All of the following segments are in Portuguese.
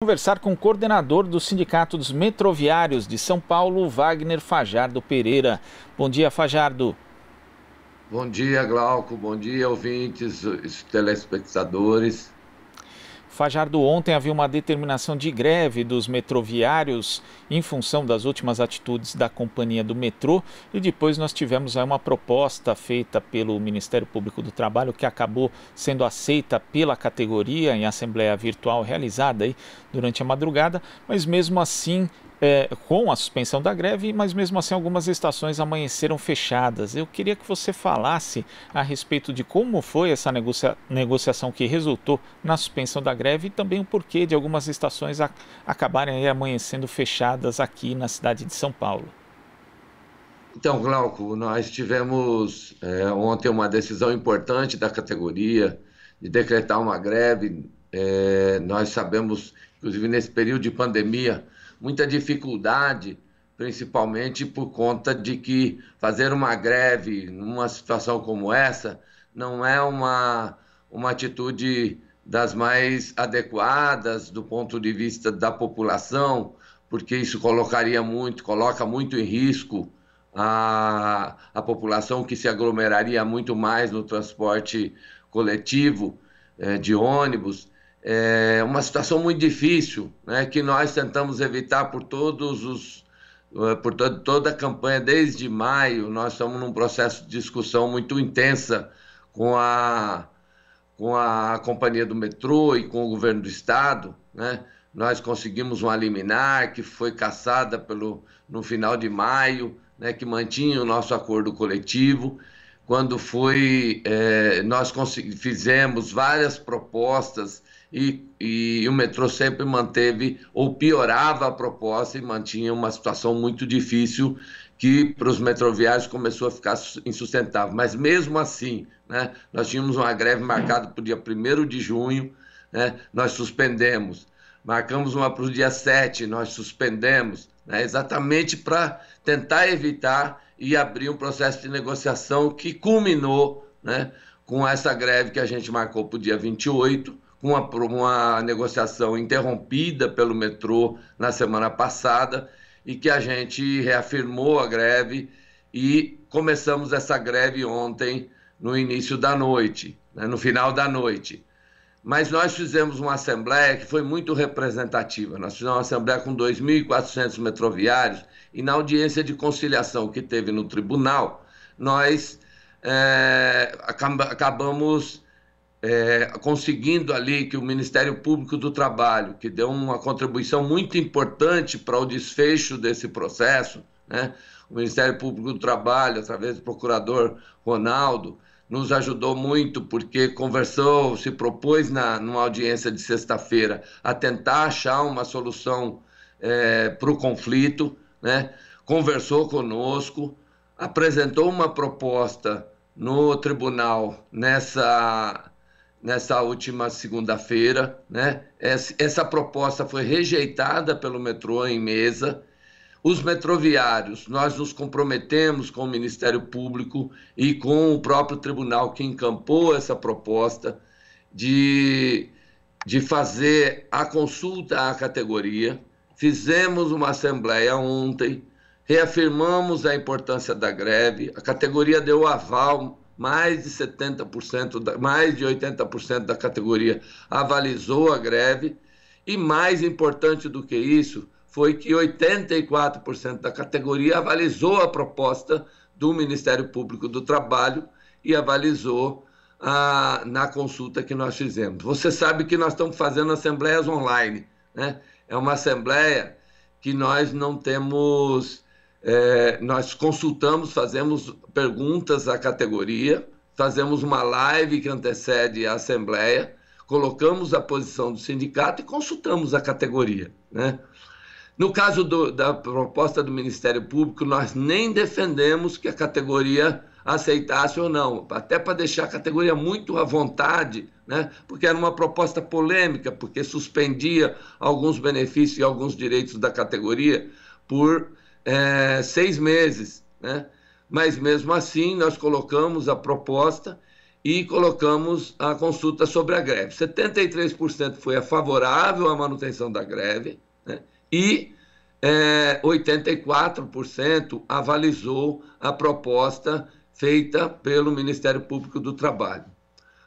Conversar com o coordenador do Sindicato dos Metroviários de São Paulo, Wagner Fajardo Pereira. Bom dia, Fajardo. Bom dia, Glauco. Bom dia, ouvintes, telespectadores. Fajardo, ontem havia uma determinação de greve dos metroviários em função das últimas atitudes da companhia do metrô e depois nós tivemos aí uma proposta feita pelo Ministério Público do Trabalho que acabou sendo aceita pela categoria em assembleia virtual realizada aí durante a madrugada, mas mesmo assim com a suspensão da greve, mas mesmo assim algumas estações amanheceram fechadas. Eu queria que você falasse a respeito de como foi essa negociação que resultou na suspensão da greve e também o porquê de algumas estações acabarem aí amanhecendo fechadas aqui na cidade de São Paulo. Então, Glauco, nós tivemos ontem uma decisão importante da categoria de decretar uma greve. Nós sabemos, inclusive nesse período de pandemia, muita dificuldade, principalmente por conta de que fazer uma greve numa situação como essa não é uma atitude das mais adequadas do ponto de vista da população, porque isso coloca muito em risco a população, que se aglomeraria muito mais no transporte coletivo de ônibus. É uma situação muito difícil, né, que nós tentamos evitar por toda a campanha desde maio. Nós estamos num processo de discussão muito intensa com a companhia do metrô e com o governo do estado, né? Nós conseguimos uma liminar que foi cassada no final de maio, né, que mantinha o nosso acordo coletivo. Quando nós fizemos várias propostas e o metrô sempre manteve ou piorava a proposta e mantinha uma situação muito difícil que para os metroviários começou a ficar insustentável. Mas mesmo assim, né, nós tínhamos uma greve marcada para o dia 1º de junho, né, nós suspendemos. Marcamos uma para o dia 7, nós suspendemos, né, exatamente para tentar evitar e abrir um processo de negociação que culminou, né, com essa greve que a gente marcou para o dia 28, com uma negociação interrompida pelo metrô na semana passada e que a gente reafirmou a greve e começamos essa greve ontem no início da noite, né, no final da noite. Mas nós fizemos uma assembleia que foi muito representativa. Nós fizemos uma assembleia com 2.400 metroviários e na audiência de conciliação que teve no tribunal, nós acabamos conseguindo ali que o Ministério Público do Trabalho, que deu uma contribuição muito importante para o desfecho desse processo, né? O Ministério Público do Trabalho, através do procurador Ronaldo, nos ajudou muito, porque se propôs numa audiência de sexta-feira a tentar achar uma solução para o conflito, né? Conversou conosco, apresentou uma proposta no tribunal nessa última segunda-feira, né? Essa proposta foi rejeitada pelo metrô em mesa. Os metroviários, nós nos comprometemos com o Ministério Público e com o próprio tribunal que encampou essa proposta de fazer a consulta à categoria. Fizemos uma assembleia ontem, reafirmamos a importância da greve, a categoria deu aval. Mais de 70%, mais de 80% da categoria avalizou a greve e, mais importante do que isso, foi que 84% da categoria avalizou a proposta do Ministério Público do Trabalho e avalizou na consulta que nós fizemos. Você sabe que nós estamos fazendo assembleias online, né? É uma assembleia que nós não temos... nós consultamos, fazemos perguntas à categoria, fazemos uma live que antecede a assembleia, colocamos a posição do sindicato e consultamos a categoria, né? No caso da proposta do Ministério Público, nós nem defendemos que a categoria aceitasse ou não, até para deixar a categoria muito à vontade, né? Porque era uma proposta polêmica, porque suspendia alguns benefícios e alguns direitos da categoria por 6 meses, né? Mas mesmo assim nós colocamos a proposta e colocamos a consulta sobre a greve. 73% foi favorável à manutenção da greve, né? E 84% avalizou a proposta feita pelo Ministério Público do Trabalho.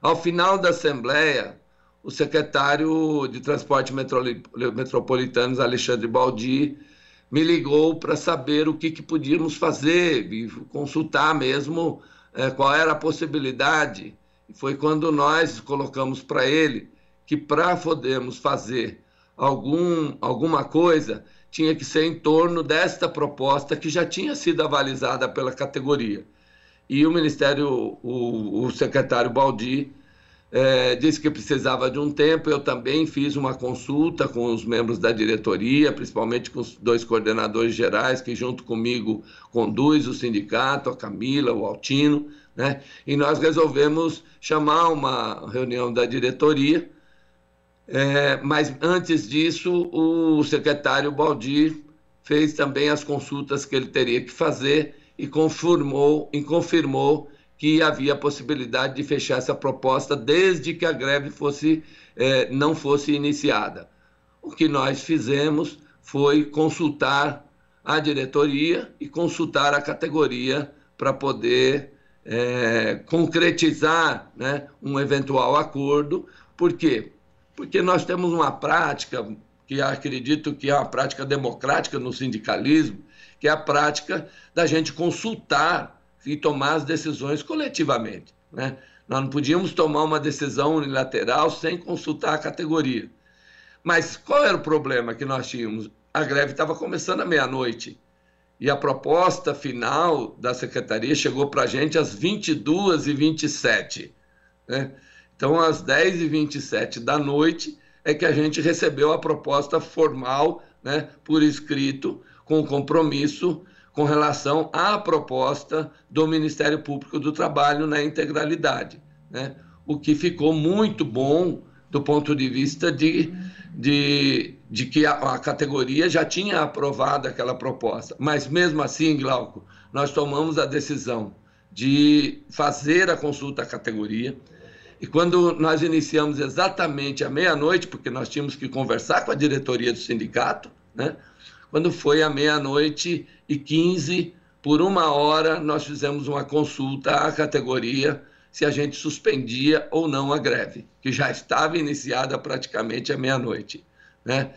Ao final da Assembleia, o secretário de Transporte Metropolitanos, Alexandre Baldi, me ligou para saber o que podíamos fazer e consultar mesmo qual era a possibilidade. E foi quando nós colocamos para ele que para podermos fazer alguma coisa, tinha que ser em torno desta proposta que já tinha sido avalizada pela categoria. E o Ministério, o secretário Baldi, disse que precisava de um tempo. Eu também fiz uma consulta com os membros da diretoria, principalmente com os 2 coordenadores gerais, que junto comigo conduz o sindicato, a Camila, o Altino, né? E nós resolvemos chamar uma reunião da diretoria, mas antes disso o secretário Baldi fez também as consultas que ele teria que fazer e confirmou que havia a possibilidade de fechar essa proposta desde que a greve não fosse iniciada. O que nós fizemos foi consultar a diretoria e consultar a categoria para poder concretizar, né, um eventual acordo. Por quê? Porque nós temos uma prática que acredito que é uma prática democrática no sindicalismo, que é a prática da gente consultar e tomar as decisões coletivamente, né? Nós não podíamos tomar uma decisão unilateral sem consultar a categoria. Mas qual era o problema que nós tínhamos? A greve estava começando à meia-noite e a proposta final da secretaria chegou para a gente às 22h27, né? Então, às 10h27 da noite é que a gente recebeu a proposta formal, né, por escrito, com compromisso com relação à proposta do Ministério Público do Trabalho na integralidade, né? O que ficou muito bom do ponto de vista de que a categoria já tinha aprovado aquela proposta. Mas, mesmo assim, Glauco, nós tomamos a decisão de fazer a consulta à categoria. E quando nós iniciamos exatamente à meia-noite, porque nós tínhamos que conversar com a diretoria do sindicato, né? Quando foi à 00:15, por 1 hora, nós fizemos uma consulta à categoria se a gente suspendia ou não a greve, que já estava iniciada praticamente à meia-noite, né?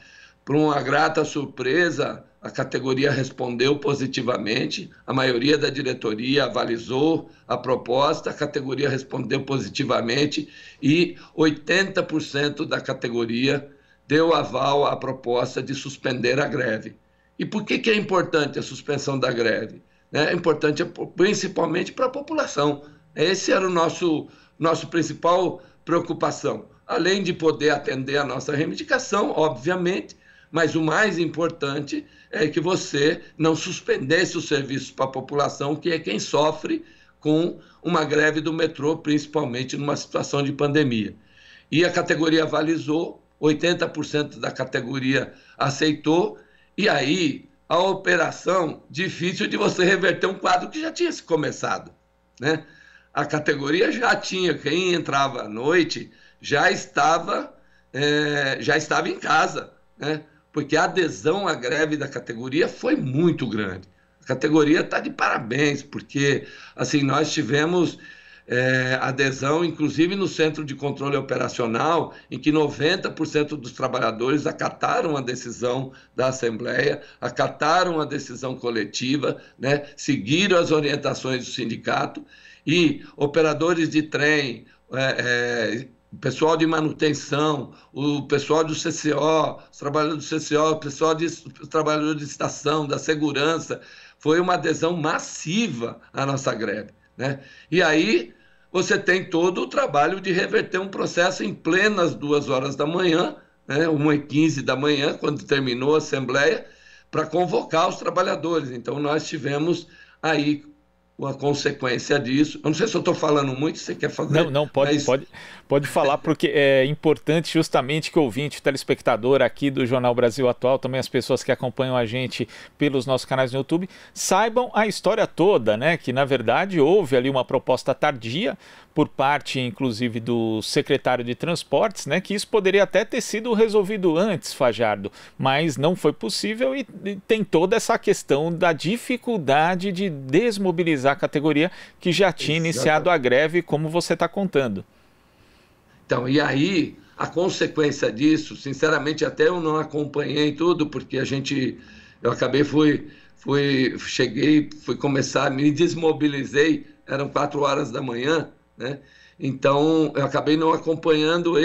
Por uma grata surpresa, a categoria respondeu positivamente, a maioria da diretoria avalizou a proposta, a categoria respondeu positivamente e 80% da categoria deu aval à proposta de suspender a greve. E por que é importante a suspensão da greve? É importante principalmente para a população. Esse era o nosso principal preocupação, além de poder atender a nossa reivindicação, obviamente, mas o mais importante é que você não suspendesse os serviços para a população, que é quem sofre com uma greve do metrô, principalmente numa situação de pandemia. E a categoria avalizou, 80% da categoria aceitou, e aí a operação, difícil de você reverter um quadro que já tinha se começado, né? A categoria já tinha, quem entrava à noite já estava em casa, né? Porque a adesão à greve da categoria foi muito grande. A categoria está de parabéns, porque assim, nós tivemos adesão, inclusive no Centro de Controle Operacional, em que 90% dos trabalhadores acataram a decisão da Assembleia, acataram a decisão coletiva, né? Seguiram as orientações do sindicato, e operadores de trem, o pessoal de manutenção, o pessoal do CCO, os trabalhadores do CCO, os trabalhadores de estação, da segurança, foi uma adesão massiva à nossa greve, né? E aí você tem todo o trabalho de reverter um processo em plenas 2 horas da manhã, né? 1h15 da manhã, quando terminou a Assembleia, para convocar os trabalhadores. Então nós tivemos aí a consequência disso. Eu não sei se eu estou falando muito, se você quer Não, fazer, não, mas pode falar, porque é importante justamente que o ouvinte, o telespectador aqui do Jornal Brasil Atual, também as pessoas que acompanham a gente pelos nossos canais no YouTube, saibam a história toda, né? Que na verdade houve ali uma proposta tardia por parte, inclusive, do secretário de Transportes, né? Que isso poderia até ter sido resolvido antes, Fajardo, mas não foi possível e tem toda essa questão da dificuldade de desmobilizar a categoria que já tinha iniciado a exatamente. greve, como você está contando. Então, e aí, a consequência disso, sinceramente, até eu não acompanhei tudo, porque eu acabei, cheguei, fui começar, me desmobilizei, eram 4 horas da manhã, né? Então, eu acabei não acompanhando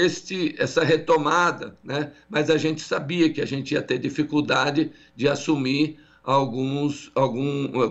essa retomada, né? Mas a gente sabia que a gente ia ter dificuldade de assumir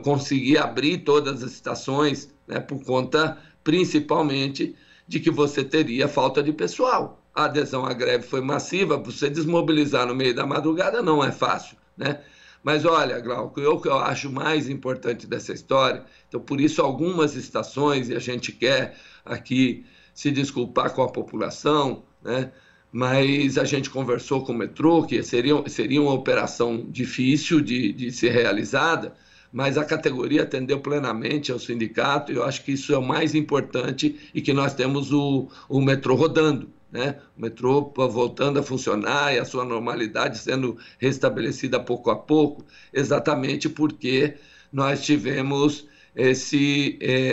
conseguir abrir todas as estações, né? Por conta, principalmente, de que você teria falta de pessoal. A adesão à greve foi massiva, você desmobilizar no meio da madrugada não é fácil, né? Mas olha, Glauco, o que eu acho mais importante dessa história, então por isso algumas estações, e a gente quer aqui se desculpar com a população, né? Mas a gente conversou com o metrô, que seria uma operação difícil de ser realizada, mas a categoria atendeu plenamente ao sindicato, e eu acho que isso é o mais importante e que nós temos o metrô rodando, né? O metrô voltando a funcionar e a sua normalidade sendo restabelecida pouco a pouco, exatamente porque nós tivemos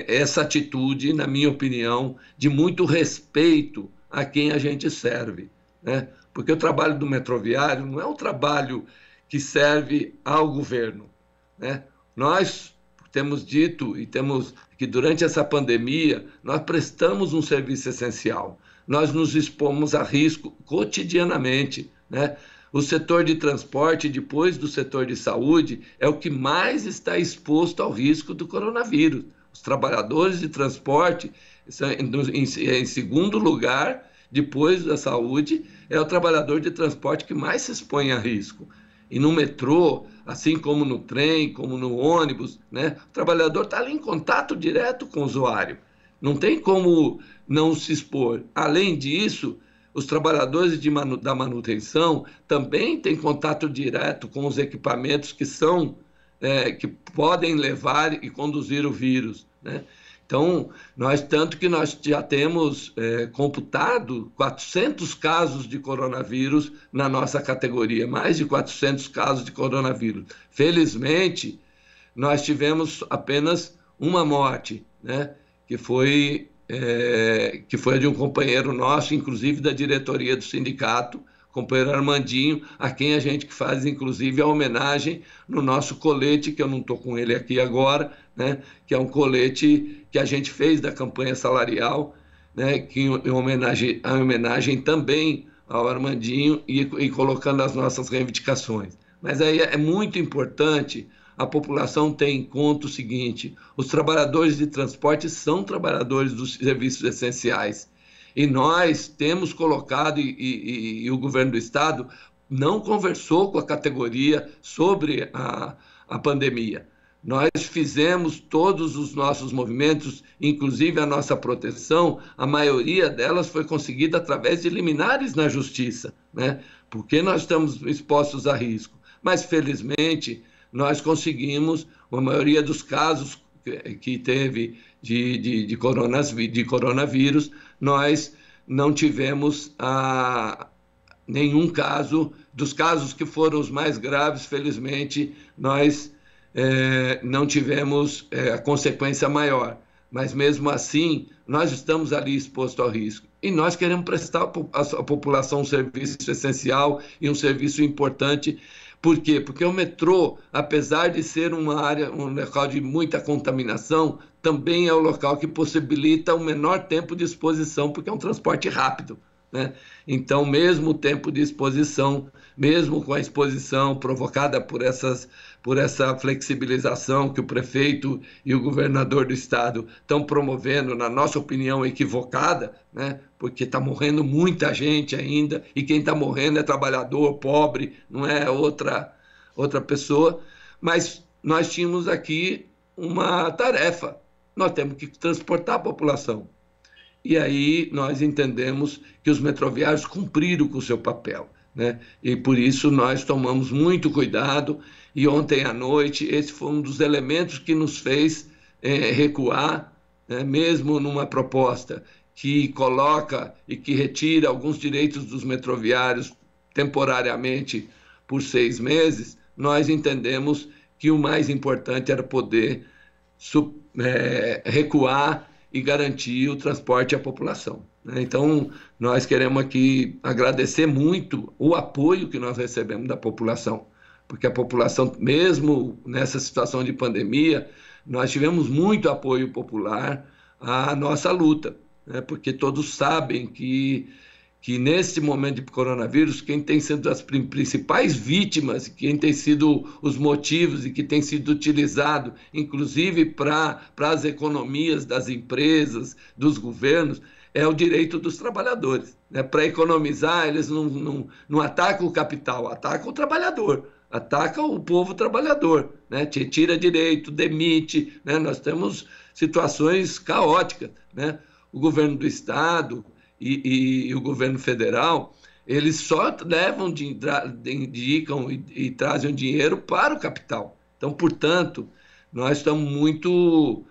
essa atitude, na minha opinião, de muito respeito a quem a gente serve, né? Porque o trabalho do metroviário não é um trabalho que serve ao governo, né? Nós temos dito e temos que durante essa pandemia nós prestamos um serviço essencial. Nós nos expomos a risco cotidianamente, né? O setor de transporte, depois do setor de saúde, é o que mais está exposto ao risco do coronavírus. Os trabalhadores de transporte, em segundo lugar, depois da saúde, é o trabalhador de transporte que mais se expõe a risco. E no metrô, assim como no trem, como no ônibus, né? O trabalhador está ali em contato direto com o usuário. Não tem como não se expor. Além disso, os trabalhadores da manutenção também têm contato direto com os equipamentos que podem levar e conduzir o vírus, né? Então, tanto que nós já temos computado 400 casos de coronavírus na nossa categoria, mais de 400 casos de coronavírus. Felizmente, nós tivemos apenas uma morte, né? Que foi de um companheiro nosso, inclusive da diretoria do sindicato, companheiro Armandinho, a quem a gente faz, inclusive, a homenagem no nosso colete, que eu não estou com ele aqui agora, né? Que é um colete que a gente fez da campanha salarial, né? Que em homenagem também ao Armandinho e colocando as nossas reivindicações. Mas aí é muito importante a população ter em conta o seguinte: os trabalhadores de transporte são trabalhadores dos serviços essenciais. E nós temos colocado, e o governo do Estado não conversou com a categoria sobre a pandemia. Nós fizemos todos os nossos movimentos, inclusive a nossa proteção, a maioria delas foi conseguida através de liminares na justiça, né? Porque nós estamos expostos a risco. Mas, felizmente, nós conseguimos, a maioria dos casos que teve de coronavírus, nós não tivemos nenhum caso, dos casos que foram os mais graves, felizmente, nós não tivemos a consequência maior. Mas, mesmo assim, nós estamos ali expostos ao risco. E nós queremos prestar à população um serviço essencial e um serviço importante. Por quê? Porque o metrô, apesar de ser um local de muita contaminação, também é o local que possibilita um menor tempo de exposição, porque é um transporte rápido, né? Então, mesmo o tempo de exposição, mesmo com a exposição provocada por essa flexibilização que o prefeito e o governador do estado estão promovendo, na nossa opinião, equivocada, né? Porque está morrendo muita gente ainda, e quem está morrendo é trabalhador, pobre, não é outra pessoa. Mas nós tínhamos aqui uma tarefa. Nós temos que transportar a população. E aí nós entendemos que os metroviários cumpriram com o seu papel, né? E por isso nós tomamos muito cuidado, e ontem à noite esse foi um dos elementos que nos fez recuar, né? Mesmo numa proposta que coloca e que retira alguns direitos dos metroviários temporariamente por 6 meses, nós entendemos que o mais importante era poder recuar e garantir o transporte à população. Então, nós queremos aqui agradecer muito o apoio que nós recebemos da população, porque a população, mesmo nessa situação de pandemia, nós tivemos muito apoio popular à nossa luta, né? Porque todos sabem que nesse momento de coronavírus, quem tem sido as principais vítimas, quem tem sido os motivos e que tem sido utilizado, inclusive para as economias das empresas, dos governos, é o direito dos trabalhadores, né? Para economizar, eles não atacam o capital, atacam o trabalhador, atacam o povo trabalhador, né? Tira direito, demite, né? Nós temos situações caóticas, né? O governo do estado e o governo federal, eles só levam, indicam e trazem o dinheiro para o capital. Então, portanto, nós estamos muito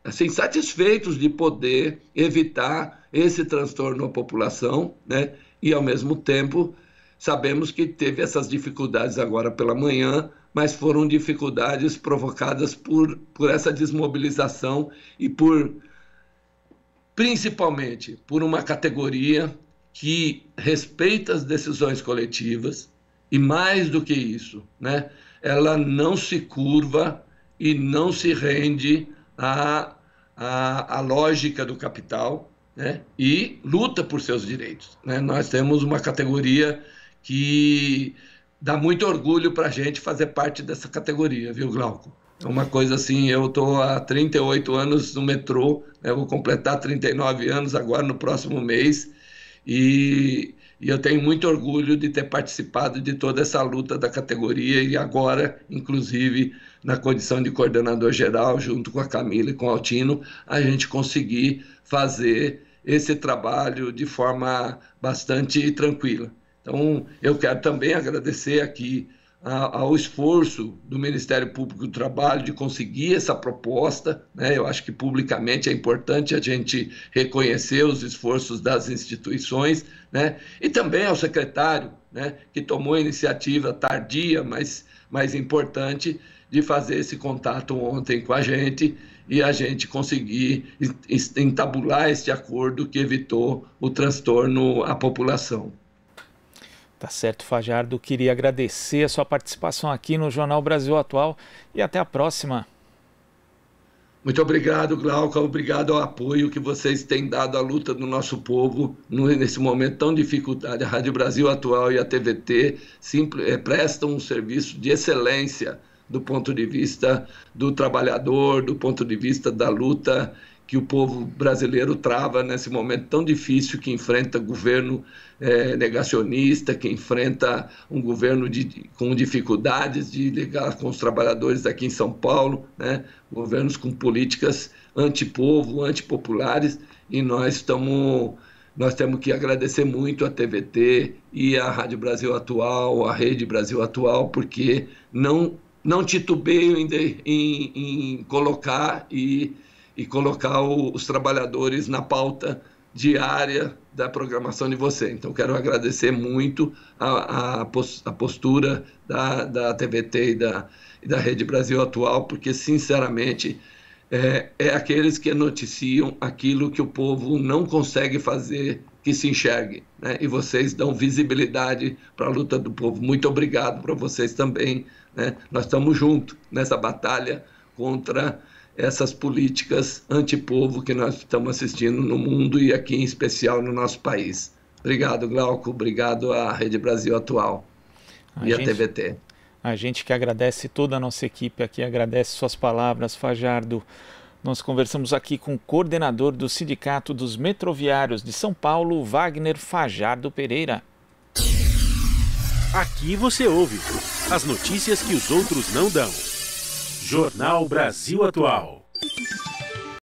assim, satisfeitos de poder evitar esse transtorno à população, né? E, ao mesmo tempo, sabemos que teve essas dificuldades agora pela manhã, mas foram dificuldades provocadas por essa desmobilização e principalmente por uma categoria que respeita as decisões coletivas e, mais do que isso, né, ela não se curva e não se rende à lógica do capital, né, e luta por seus direitos, né? Nós temos uma categoria que dá muito orgulho para a gente fazer parte dessa categoria, viu, Glauco? É uma coisa assim, eu estou há 38 anos no metrô, né? Eu vou completar 39 anos agora no próximo mês, e eu tenho muito orgulho de ter participado de toda essa luta da categoria, e agora, inclusive, na condição de coordenador geral, junto com a Camila e com o Altino, a gente conseguir fazer esse trabalho de forma bastante tranquila. Então, eu quero também agradecer aqui ao esforço do Ministério Público do Trabalho de conseguir essa proposta, né? Eu acho que publicamente é importante a gente reconhecer os esforços das instituições, né? E também ao secretário, né, que tomou a iniciativa tardia, mas importante, de fazer esse contato ontem com a gente e a gente conseguir entabular este acordo que evitou o transtorno à população. Tá certo, Fajardo. Queria agradecer a sua participação aqui no Jornal Brasil Atual e até a próxima. Muito obrigado, Glauca. Obrigado ao apoio que vocês têm dado à luta do nosso povo nesse momento tão dificuldade. A Rádio Brasil Atual e a TVT prestam um serviço de excelência do ponto de vista do trabalhador, do ponto de vista da luta que o povo brasileiro trava nesse momento tão difícil, que enfrenta governo negacionista, que enfrenta um governo com dificuldades de ligar com os trabalhadores aqui em São Paulo, né? Governos com políticas antipovo, antipopulares, e nós temos que agradecer muito a TVT e a Rádio Brasil Atual, a Rede Brasil Atual, porque não titubeiam em colocar colocar os trabalhadores na pauta diária da programação de você. Então, quero agradecer muito a postura da TVT e da Rede Brasil Atual, porque, sinceramente, é aqueles que noticiam aquilo que o povo não consegue fazer que se enxergue, né? E vocês dão visibilidade para a luta do povo. Muito obrigado para vocês também, né? Nós estamos juntos nessa batalha contra essas políticas antipovo que nós estamos assistindo no mundo e aqui em especial no nosso país. Obrigado, Glauco. Obrigado à Rede Brasil Atual e à TVT. A gente que agradece, toda a nossa equipe aqui agradece suas palavras, Fajardo. Nós conversamos aqui com o coordenador do Sindicato dos Metroviários de São Paulo, Wagner Fajardo Pereira. Aqui você ouve as notícias que os outros não dão. Jornal Brasil Atual.